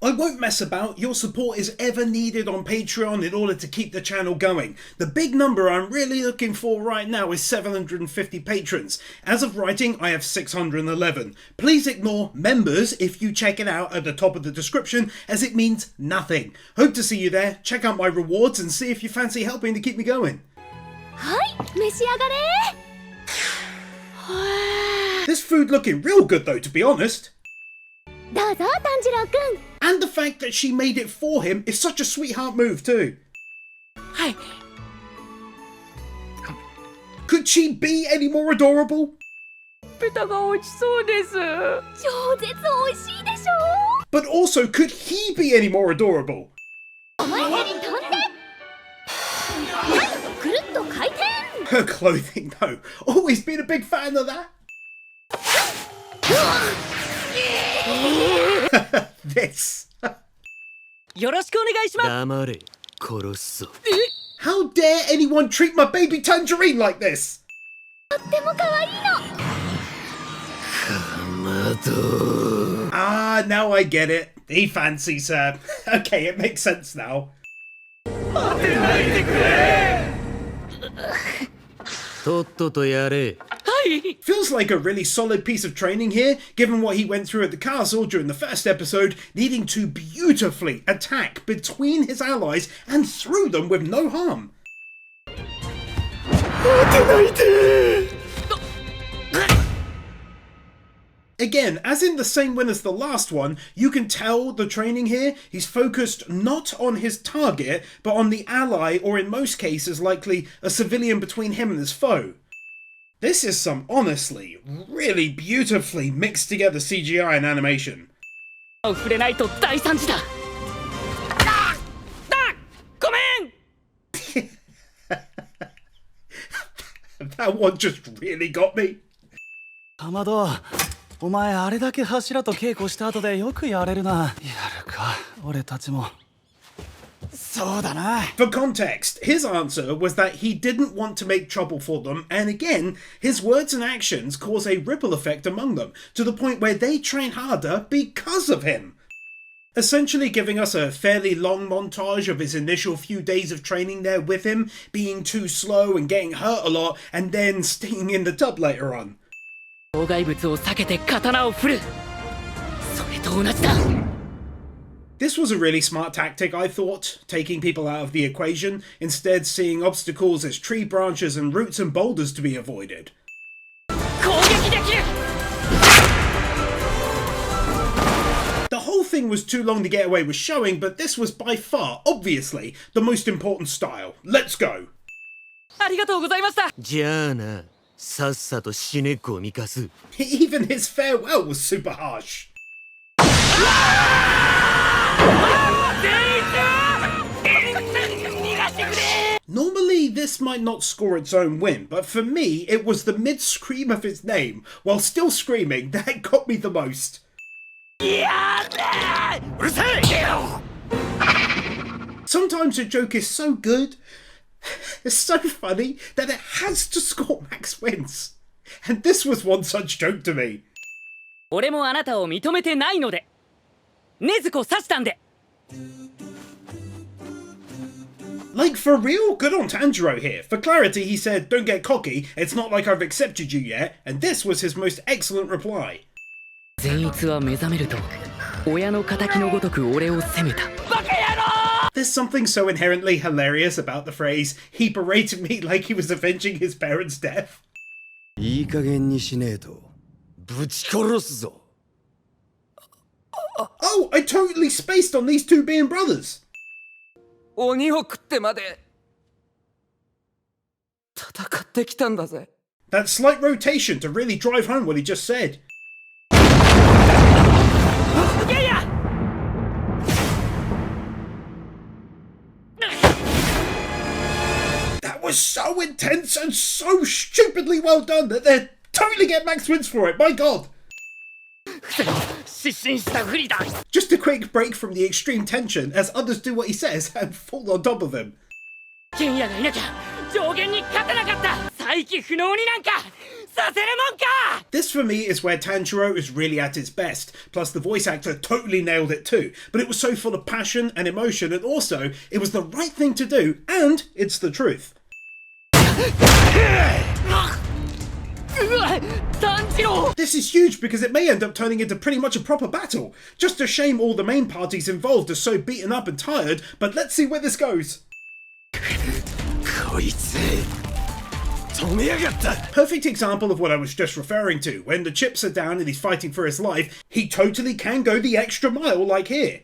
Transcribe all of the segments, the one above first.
I won't mess about, your support is ever needed on Patreon in order to keep the channel going. The big number I'm really looking for right now is 750 patrons. As of writing, I have 611. Please ignore members if you check it out at the top of the description, as it means nothing. Hope to see you there, check out my rewards and see if you fancy helping to keep me going. This food looking real good though, to be honest. And the fact that she made it for him is such a sweetheart move too. Could she be any more adorable? But also, could he be any more adorable? Her clothing though, always been a big fan of that. This. How dare anyone treat my baby Tangerine like this? Ah, now I get it. He fancies her. Okay, it makes sense now. Feels like a really solid piece of training here, given what he went through at the castle during the first episode, needing to beautifully attack between his allies and through them with no harm. Again, as in the same win as the last one, you can tell the training here, he's focused not on his target, but on the ally, or in most cases likely a civilian between him and his foe. This is some honestly, really beautifully mixed together CGI and animation. That one just really got me. For context, his answer was that he didn't want to make trouble for them, and again, his words and actions cause a ripple effect among them, to the point where they train harder because of him. Essentially giving us a fairly long montage of his initial few days of training there with him, being too slow and getting hurt a lot, and then staying in the tub later on. This was a really smart tactic, I thought, taking people out of the equation, instead seeing obstacles as tree branches and roots and boulders to be avoided. The whole thing was too long to get away with showing, but this was by far, obviously, the most important style. Let's go! Even his farewell was super harsh. Normally this might not score its own win, but for me it was the mid-scream of his name, while still screaming, that got me the most. Sometimes a joke is so good, it's so funny, that it has to score max wins. And this was one such joke to me. Like, for real? Good on Tanjiro here. For clarity, he said, "Don't get cocky, it's not like I've accepted you yet," and this was his most excellent reply. There's something so inherently hilarious about the phrase, "He berated me like he was avenging his parents' death." Oh, I totally spaced on these two being brothers. That slight rotation to really drive home what he just said. That was so intense and so stupidly well done that they're totally get max wins for it, my god! Just a quick break from the extreme tension as others do what he says and fall on top of him. させるもんか! This for me is where Tanjiro is really at its best, plus the voice actor totally nailed it too, but it was so full of passion and emotion, and also, it was the right thing to do, and it's the truth. Tanjiro! This is huge because it may end up turning into pretty much a proper battle. Just a shame all the main parties involved are so beaten up and tired, but let's see where this goes. Perfect example of what I was just referring to. When the chips are down and he's fighting for his life, he totally can go the extra mile like here.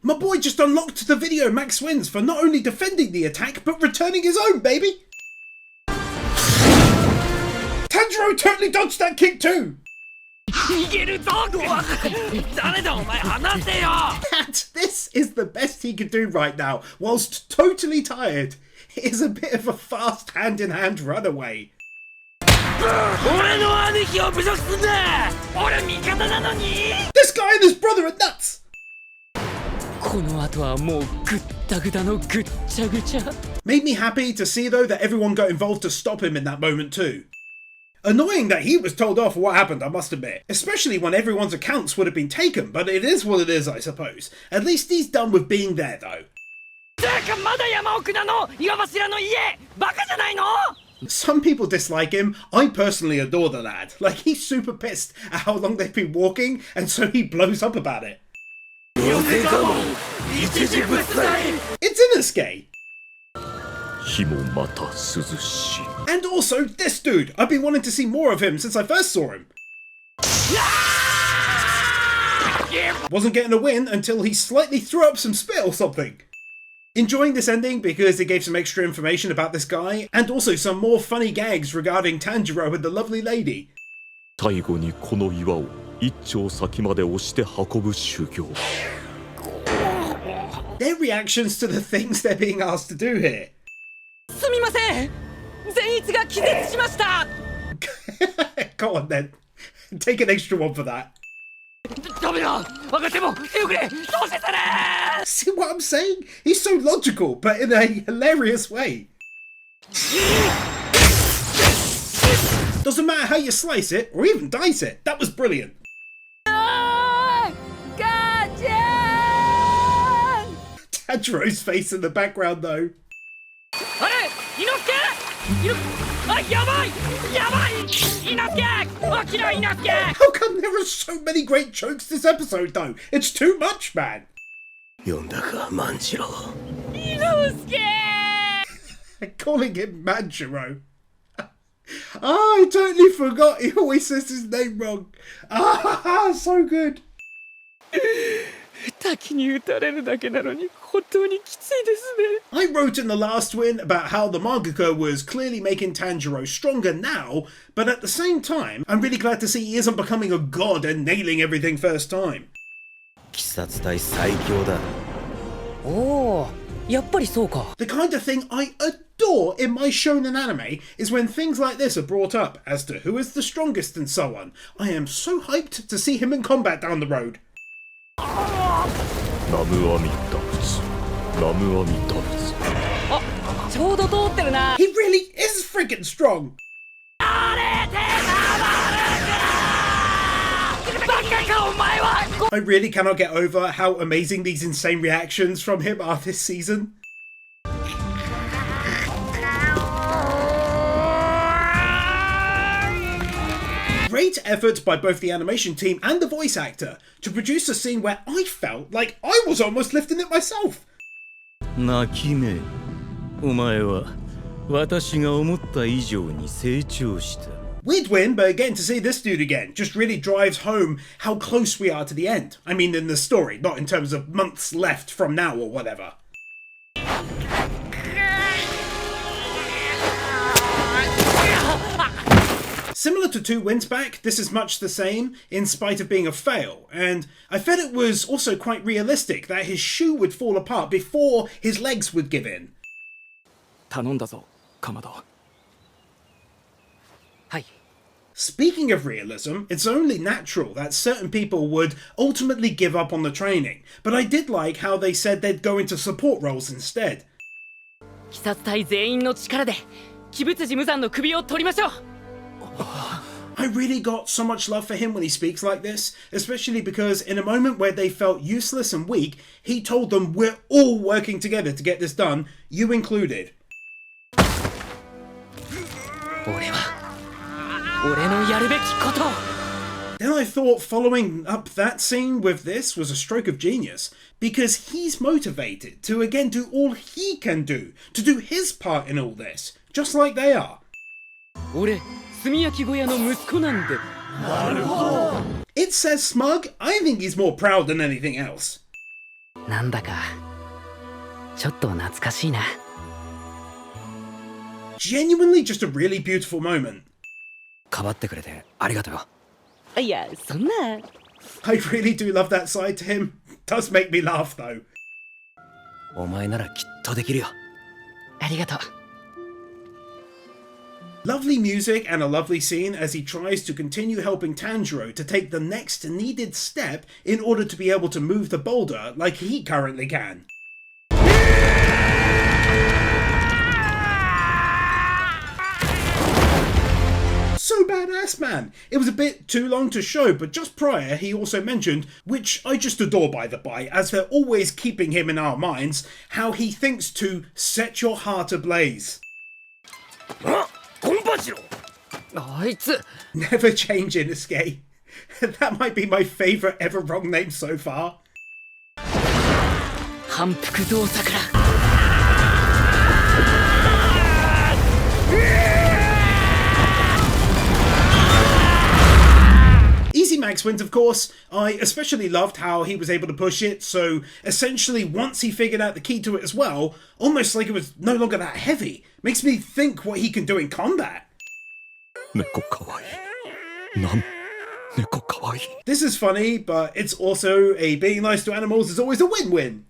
My boy just unlocked the video Max wins for not only defending the attack, but returning his own, baby! Tanjiro totally dodged that kick too! And this is the best he could do right now, whilst totally tired. It is a bit of a fast hand-in-hand runaway. This guy and his brother are nuts! Made me happy to see though that everyone got involved to stop him in that moment too. Annoying that he was told off for what happened, I must admit. Especially when everyone's accounts would have been taken, but it is what it is, I suppose. At least he's done with being there, though. Some people dislike him. I personally adore the lad. Like, he's super pissed at how long they've been walking, and so he blows up about it. It's Inosuke! And also this dude! I've been wanting to see more of him since I first saw him. Wasn't getting a win until he slightly threw up some spit or something. Enjoying this ending because it gave some extra information about this guy, and also some more funny gags regarding Tanjiro and the lovely lady. Their reactions to the things they're being asked to do here. Go on then. Take an extra one for that. See what I'm saying? He's so logical, but in a hilarious way. Doesn't matter how you slice it, or even dice it. That was brilliant. Tanjiro's face in the background though. How come there are so many great jokes this episode though? It's too much, man. Calling him Manjiro. I totally forgot he always says his name wrong. So good. I wrote in the last win about how the mangaka was clearly making Tanjiro stronger now, but at the same time, I'm really glad to see he isn't becoming a god and nailing everything first time. The kind of thing I adore in my shonen anime is when things like this are brought up as to who is the strongest and so on. I am so hyped to see him in combat down the road. He really is freaking strong! I really cannot get over how amazing these insane reactions from him are this season. Great effort by both the animation team and the voice actor to produce a scene where I felt like I was almost lifting it myself. Weird win, but getting to see this dude again just really drives home how close we are to the end. I mean in the story, not in terms of months left from now or whatever. Similar to 2 wins back, this is much the same, in spite of being a fail, and I felt it was also quite realistic that his shoe would fall apart before his legs would give in. Speaking of realism, it's only natural that certain people would ultimately give up on the training, but I did like how they said they'd go into support roles instead. 鬼物寺無惨の首を取りましょう。 I really got so much love for him when he speaks like this, especially because in a moment where they felt useless and weak, he told them we're all working together to get this done, you included. 俺は俺のやるべきこと。 Then I thought following up that scene with this was a stroke of genius, because he's motivated to again do all he can do, to do his part in all this, just like they are. 俺炭焼き小屋の息子なんで。 It says smug. I think he's more proud than anything else. なんだかちょっと懐かしいな。 Genuinely just a really beautiful moment. かばってくれてありがとうよ。いや、そんな。 I really do love that side to him. Does make me laugh though. お前ならきっとできるよ。ありがとう。 Lovely music and a lovely scene as he tries to continue helping Tanjiro to take the next needed step in order to be able to move the boulder like he currently can. So badass, man. It was a bit too long to show, but just prior he also mentioned, which I just adore by the by, as they're always keeping him in our minds, how he thinks to set your heart ablaze. コンパチロ。あいつ。 Never change Inosuke. That might be my favourite ever wrong name so far. 反復動作から。 Easy Max wins, of course. I especially loved how he was able to push it, so essentially once he figured out the key to it as well, almost like it was no longer that heavy. Makes me think what he can do in combat. 猫かわいい。なん猫かわいい。 This is funny, but it's also a being nice to animals is always a win-win.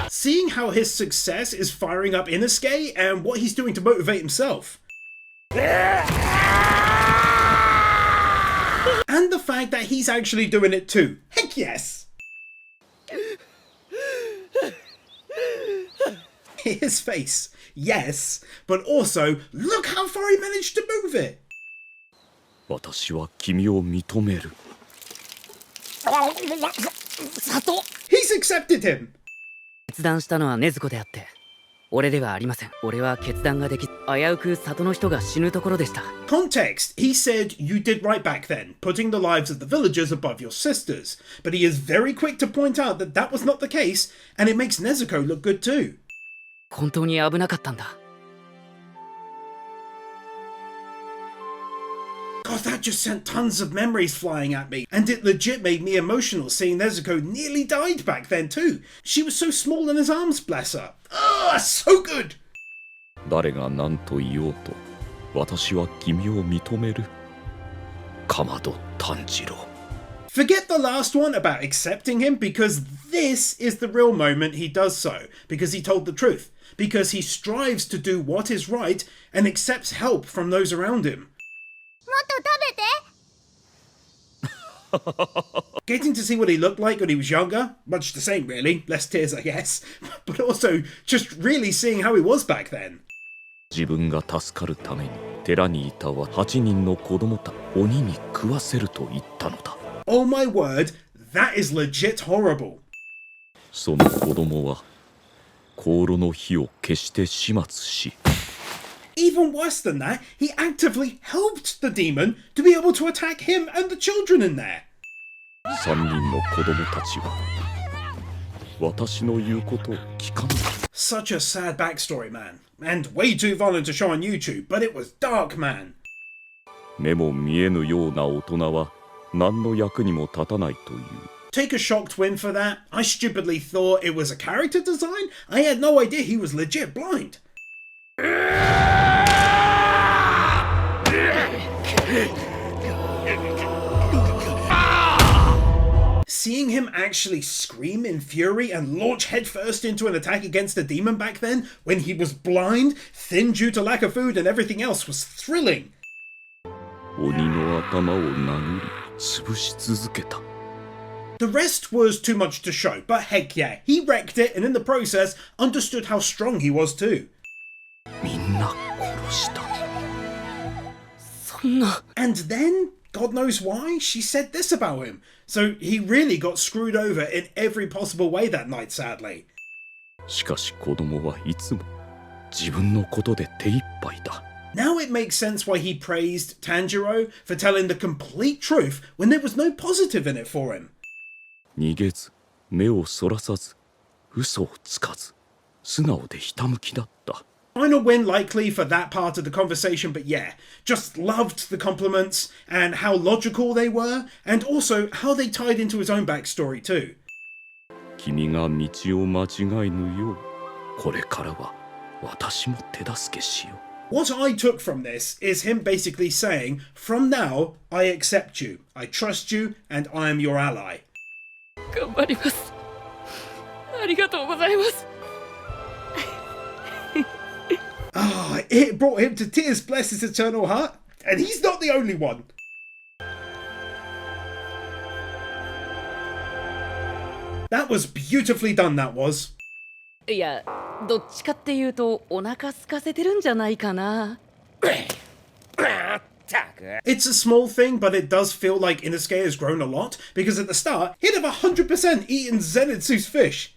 Seeing how his success is firing up Inosuke and what he's doing to motivate himself. And the fact that he's actually doing it too. Heck yes! His face, yes, but also look how far he managed to move it. 私は君を認める。里。 He's accepted him. 決断したのは禰豆子であって、俺ではありません。俺は決断ができ、危うく里の人が死ぬところでした。 Context, he said you did right back then, putting the lives of the villagers above your sisters. But he is very quick to point out that that was not the case, and it makes Nezuko look good too. 本当に危なかったんだ。 God, that just sent tons of memories flying at me, and it legit made me emotional seeing Nezuko nearly died back then too. She was so small in his arms, bless her. Ah, so good! 誰が何と言おうと、私は君を認める。かまど炭治郎。 Forget the last one about accepting him, because this is the real moment he does so, because he told the truth, because he strives to do what is right and accepts help from those around him. Getting to see what he looked like when he was younger, much the same really, less tears I guess, but also just really seeing how he was back then. 自分が助かるために寺にいたは8人の子供た鬼に食わせると言ったのだ。 Oh my word, that is legit horrible. その子供は香炉の火を消して始末し。 Even worse than that, he actively helped the demon to be able to attack him and the children in there. 3人の子供たちは私の言うことを聞かない。 Such a sad backstory, man. And way too violent to show on YouTube, but it was dark, man. 目も見えぬような大人は何の役にも立たないという。 Take a shocked win for that. I stupidly thought it was a character design. I had no idea he was legit blind. Seeing him actually scream in fury and launch headfirst into an attack against the demon back then, when he was blind, thin due to lack of food and everything else, was thrilling. 鬼の頭を殴り潰し続けた。The rest was too much to show, but heck yeah, he wrecked it and in the process understood how strong he was too. みんな殺した。そんな。 And then, God knows why, she said this about him. So he really got screwed over in every possible way that night, sadly. しかし子供はいつも自分のことで手一杯だ。 Now it makes sense why he praised Tanjiro for telling the complete truth when there was no positive in it for him. 逃げず、目をそらさず、嘘をつかず、素直でひたむきだった。 Final win likely for that part of the conversation, but yeah, just loved the compliments and how logical they were, and also how they tied into his own backstory too. 君が道を間違えぬよう、これからは私も手助けしよう。 What I took from this is him basically saying, from now, I accept you, I trust you, and I am your ally. 頑張ります。ありがとうございます。 Ah, it brought him to tears, bless his eternal heart, and he's not the only one. That was beautifully done, that was. いや、どっちかっていうとお腹空かせてるんじゃないかな。 It's a small thing, but it does feel like Inosuke has grown a lot, because at the start, he'd have 100% eaten Zenitsu's fish.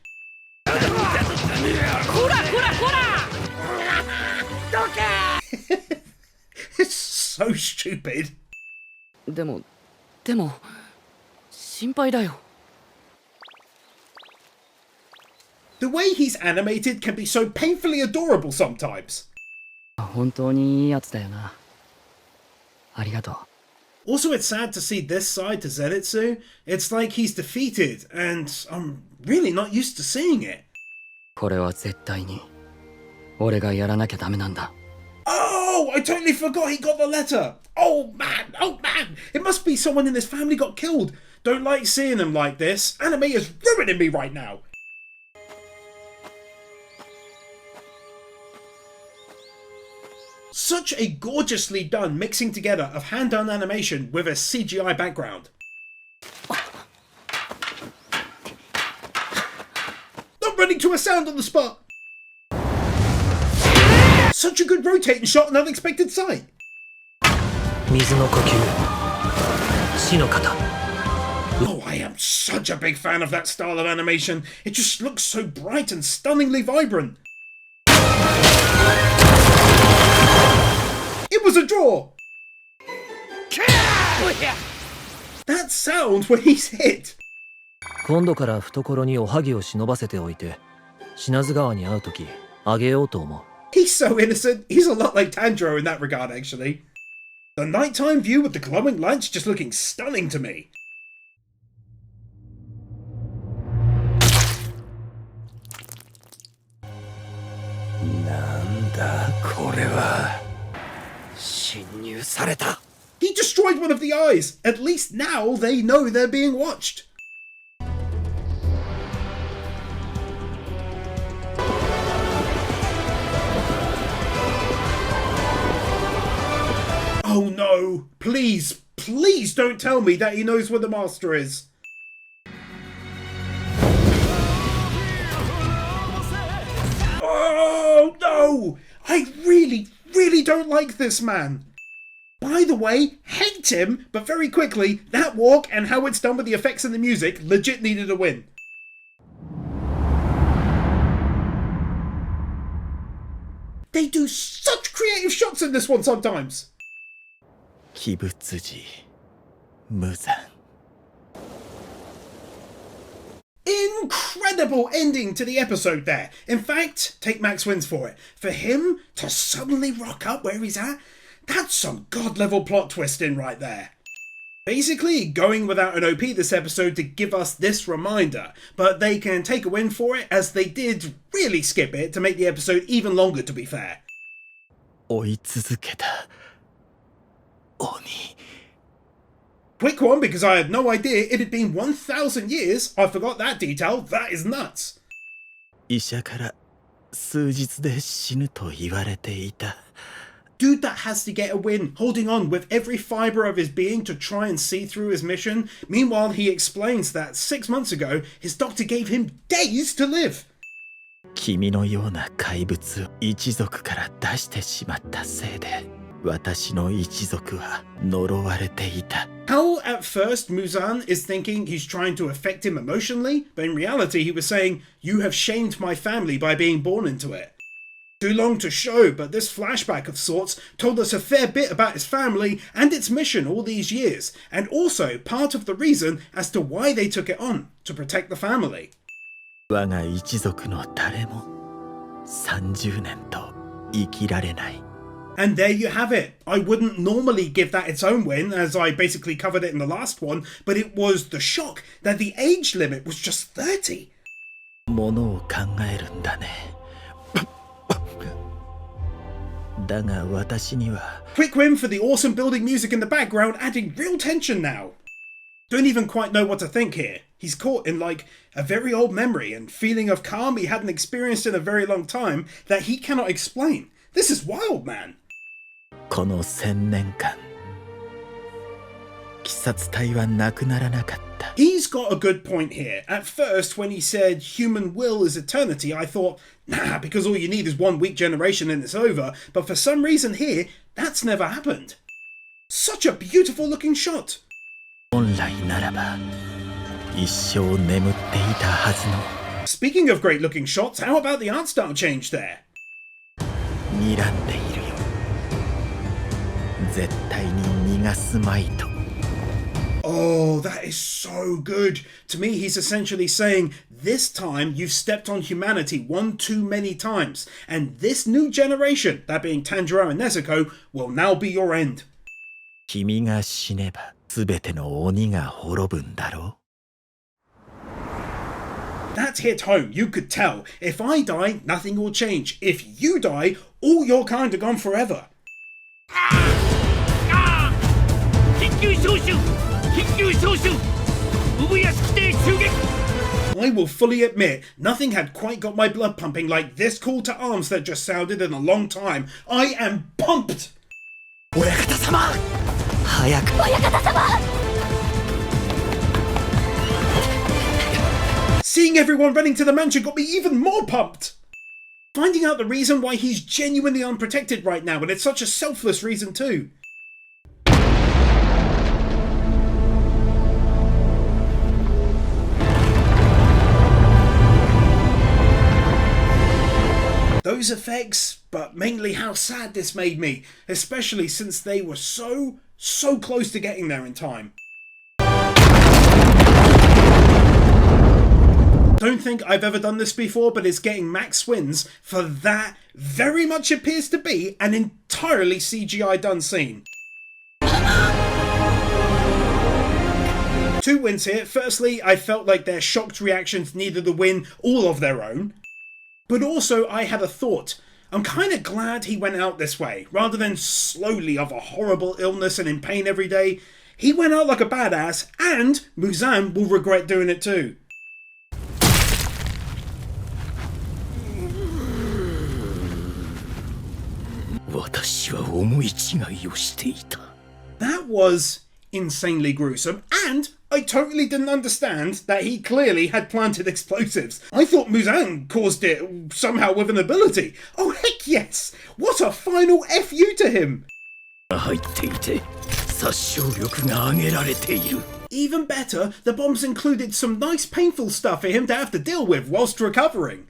It's so stupid. でも心配だよ。 The way he's animated can be so painfully adorable sometimes. 本当にいいやつだよな。ありがとう。 Also, it's sad to see this side to Zenitsu. It's like he's defeated, and I'm really not used to seeing it. これは絶対に俺がやらなきゃダメなんだ。 Oh, I totally forgot he got the letter. Oh man, it must be someone in this family got killed. Don't like seeing him like this. Anime is ruining me right now. Such a gorgeously done mixing together of hand-done animation with a CGI background. Not running to a sound on the spot. Such a good rotating shot and unexpected sight. 水の呼吸死の型 Oh, I am such a big fan of that style of animation. It just looks so bright and stunningly vibrant. It was a draw! That sound when he's hit. 今度から懐におはぎを忍ばせておいて品津川に会うときあげようと思う He's so innocent. He's a lot like Tanjiro in that regard, actually. The nighttime view with the glowing lights just looking stunning to me. なんだこれは侵入された He destroyed one of the eyes. At least now they know they're being watched. Oh no! Please, please don't tell me that he knows where the master is. Oh no! I really don't like this man. By the way, hate him, but very quickly, that walk and how it's done with the effects and the music legit needed a win. They do such creative shots in this one sometimes. 鬼物児無残 Incredible ending to the episode there. In fact, take Max wins for it. For him to suddenly rock up where he's at, that's some god-level plot twisting right there. Basically, going without an OP this episode to give us this reminder, but they can take a win for it as they did really skip it to make the episode even longer, to be fair. 追い続けた鬼 Quick one, because I had no idea it had been 1,000 years. I forgot that detail. That is nuts. 医者から数日で死ぬと言われていた Dude that has to get a win, holding on with every fibre of his being to try and see through his mission. Meanwhile, he explains that 6 months ago, his doctor gave him days to live. 君のような怪物を一族から出してしまったせいで私の一族は呪われていた How at first Muzan is thinking he's trying to affect him emotionally, but in reality he was saying, "You have shamed my family by being born into it." Too long to show, but this flashback of sorts told us a fair bit about his family and its mission all these years, and also part of the reason as to why they took it on, to protect the family. 我が一族の誰も30年と生きられない And there you have it. I wouldn't normally give that its own win, as I basically covered it in the last one, but it was the shock that the age limit was just 30. ものを考えるんだねだが私には Quick win for the awesome building music in the background, adding real tension now. Don't even quite know what to think here. He's caught in like a very old memory and feeling of calm he hadn't experienced in a very long time that he cannot explain. This is wild, man. この1000年間鬼殺隊はなくならなかった He's got a good point here. At first, when he said human will is eternity, I thought, nah, because all you need is one weak generation and it's over. But for some reason here, that's never happened. Such a beautiful looking shot. 本来ならば一生眠っていたはずの Speaking of great looking shots, how about the art style change there? 睨んでいるよ絶対に逃がすまいと Oh, that is so good. To me, he's essentially saying, this time you've stepped on humanity one too many times, and this new generation, that being Tanjiro and Nezuko, will now be your end. 君が死ねば全ての鬼が滅ぶんだろう That hit home, you could tell. If I die, nothing will change. If you die, all your kind are gone forever. I will fully admit, nothing had quite got my blood pumping like this call to arms that just sounded in a long time. I am pumped! 親方様早く Seeing everyone running to the mansion got me even more pumped! Finding out the reason why he's genuinely unprotected right now, and it's such a selfless reason too. Those effects, but mainly how sad this made me, especially since they were so close to getting there in time. Don't think I've ever done this before, but it's getting max wins for that very much appears to be an entirely CGI done scene. 2 wins here. Firstly, I felt like their shocked reactions needed a win all of their own. But also, I had a thought. I'm kind of glad he went out this way, rather than slowly of a horrible illness and in pain every day. He went out like a badass, and Muzan will regret doing it too. That was insanely gruesome, and I totally didn't understand that he clearly had planted explosives. I thought Muzan caused it somehow with an ability. Oh heck yes! What a final FU to him! Even better, the bombs included some nice painful stuff for him to have to deal with whilst recovering.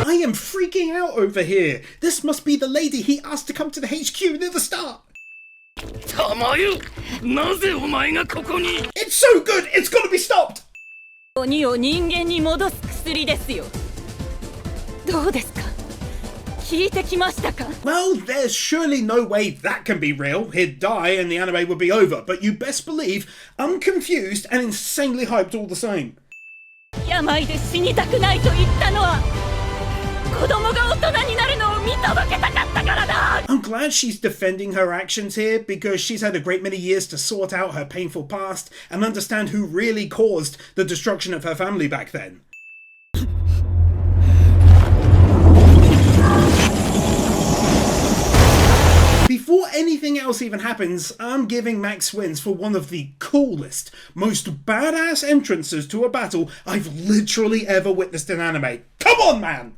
I am freaking out over here. This must be the lady he asked to come to the HQ near the start. It's so good, it's gotta be stopped! 鬼を人間に戻す薬ですよ。どうですか？聞いてきましたか？ Well, there's surely no way that can be real. He'd die and the anime would be over, but you best believe I'm confused and insanely hyped all the same. 病で死にたくないと言ったのは子供が大人になるのを見届けたかったからだ。 I'm glad she's defending her actions here because she's had a great many years to sort out her painful past and understand who really caused the destruction of her family back then. else even happens, I'm giving Max wins for one of the coolest, most badass entrances to a battle I've literally ever witnessed in anime. Come on, man!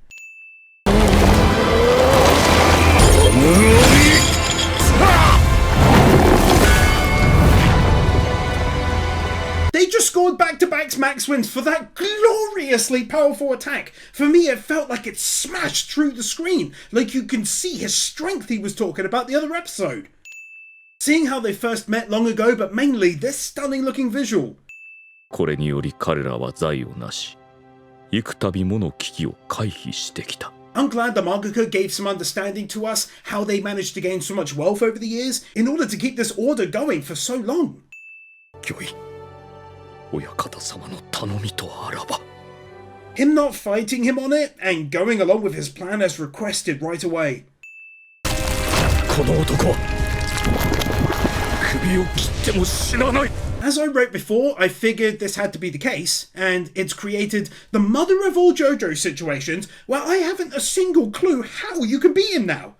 They just scored back-to-back Max wins for that gloriously powerful attack. For me, it felt like it smashed through the screen, like you can see his strength he was talking about the other episode. Seeing how they first met long ago, but mainly this stunning looking visual. これにより彼らは財を成し、幾度もの危機を回避してきた。 I'm glad the mangaka gave some understanding to us how they managed to gain so much wealth over the years in order to keep this order going for so long. 御意、親方様の頼みとあらば。 Him not fighting him on it and going along with his plan as requested right away. この男は首を切っても死なない。 As I wrote before, I figured this had to be the case, and it's created the mother of all JoJo situations where I haven't a single clue how you can beat him now.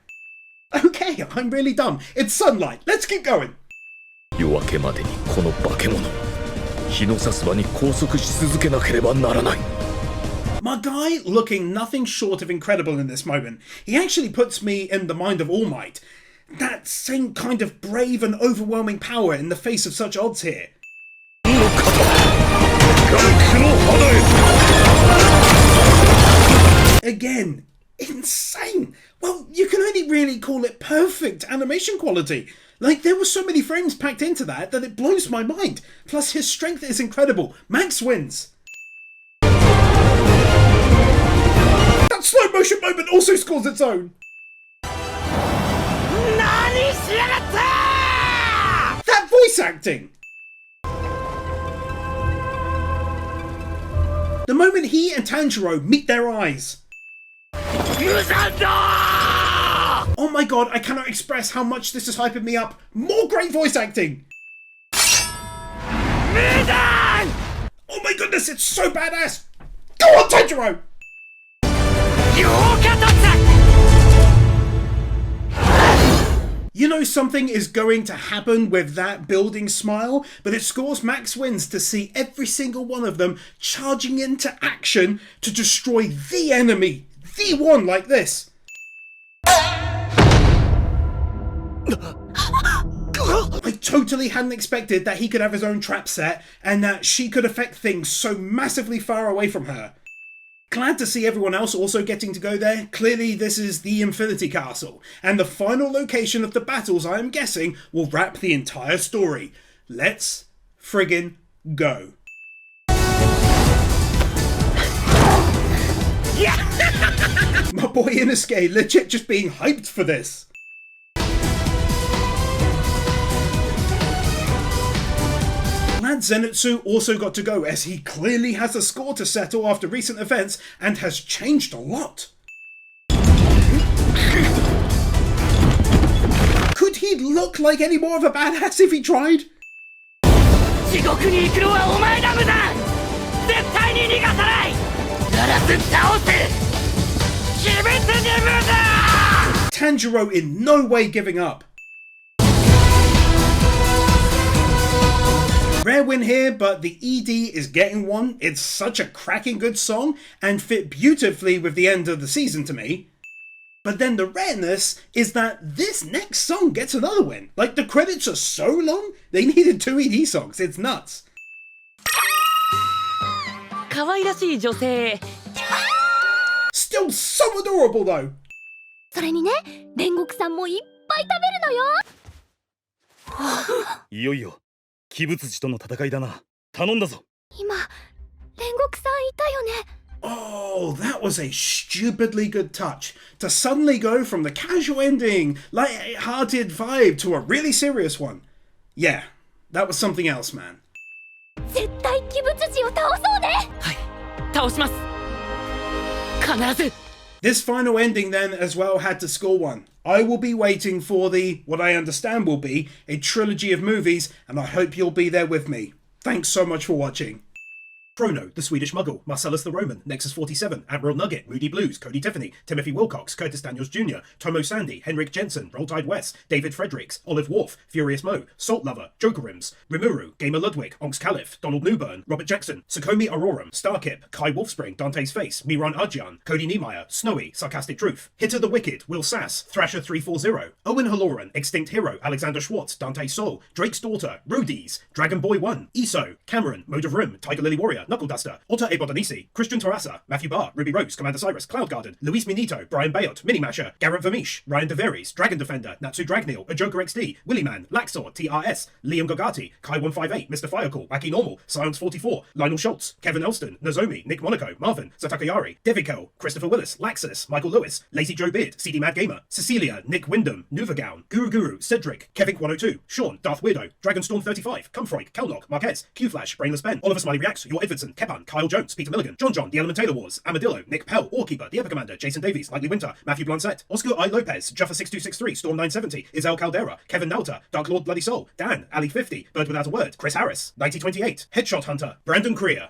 Okay, I'm really dumb. It's sunlight. Let's keep going. 夜明けまでにこの化け物、日の差す場に拘束し続けなければならない。 My guy looking nothing short of incredible in this moment. He actually puts me in the mind of All Might. That same kind of brave and overwhelming power in the face of such odds here. Again, insane. Well, you can only really call it perfect animation quality. Like, there were so many frames packed into that it blows my mind. Plus, his strength is incredible. Max wins. That slow motion moment also scores its own. That voice acting! The moment he and Tanjiro meet their eyes. Oh my god, I cannot express how much this is hyping me up. More great voice acting! Oh my goodness, it's so badass! Go on, Tanjiro! You know something is going to happen with that building smile, but it scores Max wins to see every single one of them charging into action to destroy the enemy, the one like this. I totally hadn't expected that he could have his own trap set and that she could affect things so massively far away from her. Glad to see everyone else also getting to go there. Clearly this is the Infinity Castle, and the final location of the battles, I am guessing, will wrap the entire story. Let's friggin' go. My boy Inosuke legit just being hyped for this. Glad Zenitsu also got to go, as he clearly has a score to settle after recent events and has changed a lot. Could he look like any more of a badass if he tried? Tanjiro in no way giving up. Rare win here, but the ED is getting one. It's such a cracking good song and fit beautifully with the end of the season to me. But then the rareness is that this next song gets another win. Like, the credits are so long, they needed 2 ED songs. It's nuts. 可愛らしい女性 Still so adorable though. それにね、煉獄さんもいっぱい食べるのよ。いよいよ鬼物児との戦いだな。頼んだぞ。今、煉獄さんいたよね。Oh, that was a stupidly good touch. To suddenly go from the casual ending, light-hearted vibe to a really serious one. Yeah, that was something else, man. 絶対鬼物児を倒そうね。はい、倒します。必ず。This final ending then as well had to score one. I will be waiting for what I understand will be, a trilogy of movies, and I hope you'll be there with me. Thanks so much for watching. Chrono, the Swedish Muggle, Marcellus the Roman, Nexus 47, Admiral Nugget, Moody Blues, Cody Tiffany, Timothy Wilcox, Curtis Daniels Jr., Tomo Sandy, Henrik Jensen, Roll Tide West, David Fredericks, Olive Wharf, Furious Mo, Salt Lover, Joker Rims, Rimuru, Gamer Ludwig, Onks Caliph, Donald Newburn, Robert Jackson, Sukomi Aurorum, Starkip, Kai Wolfspring, Dante's Face, Miran Arjian, Cody Niemeyer, Snowy, Sarcastic Truth, Hitter the Wicked, Will Sass, Thrasher 340, Owen Halloran, Extinct Hero, Alexander Schwartz, Dante Soul, Drake's Daughter, Rudies, Dragon Boy 1, Iso, Cameron, Mode of Rim, Tiger Lily Warrior, Knuckle Duster, Otter Ebodonisi, Christian Tarassa, Matthew Barr, Ruby Rose, Commander Cyrus, Cloud Garden, Luis Minito, Brian Bayot, Mini Masher, Garrett Vermeesh, Ryan DeVeries, Dragon Defender, Natsu Dragneel, A Joker XD, Willy Man, Laxor, TRS, Liam Gogati, Kai158, Mr. Firecall, Wacky Normal, Science 44, Lionel Schultz, Kevin Elston, Nozomi, Nick Monaco, Marvin, Satakayari, Devikel, Christopher Willis, Laxus, Michael Lewis, Lazy Joe Beard, CD Mad Gamer, Cecilia, Nick Wyndham, Nuvagown, Guru, Cedric, Kevin 102, Sean, Darth Weirdo, Dragonstorm 35, Cumfroy, Kellock, Marquez, Q-Flash, Brainless Ben, Oliver Smiley Reacts, Your Edvardson, Kepan, Kyle Jones, Peter Milligan, John, The Element Taylor Wars, Amadillo, Nick Pell, Orkeeper, The Epic Commander, Jason Davies, Lightly Winter, Matthew Blancett, Oscar I. Lopez, Juffa 6263, Storm 970, Isel Caldera, Kevin Nauta, Dark Lord Bloody Soul, Dan, Ali 50, Bird Without a Word, Chris Harris, 9028, Headshot Hunter, Brandon Creer.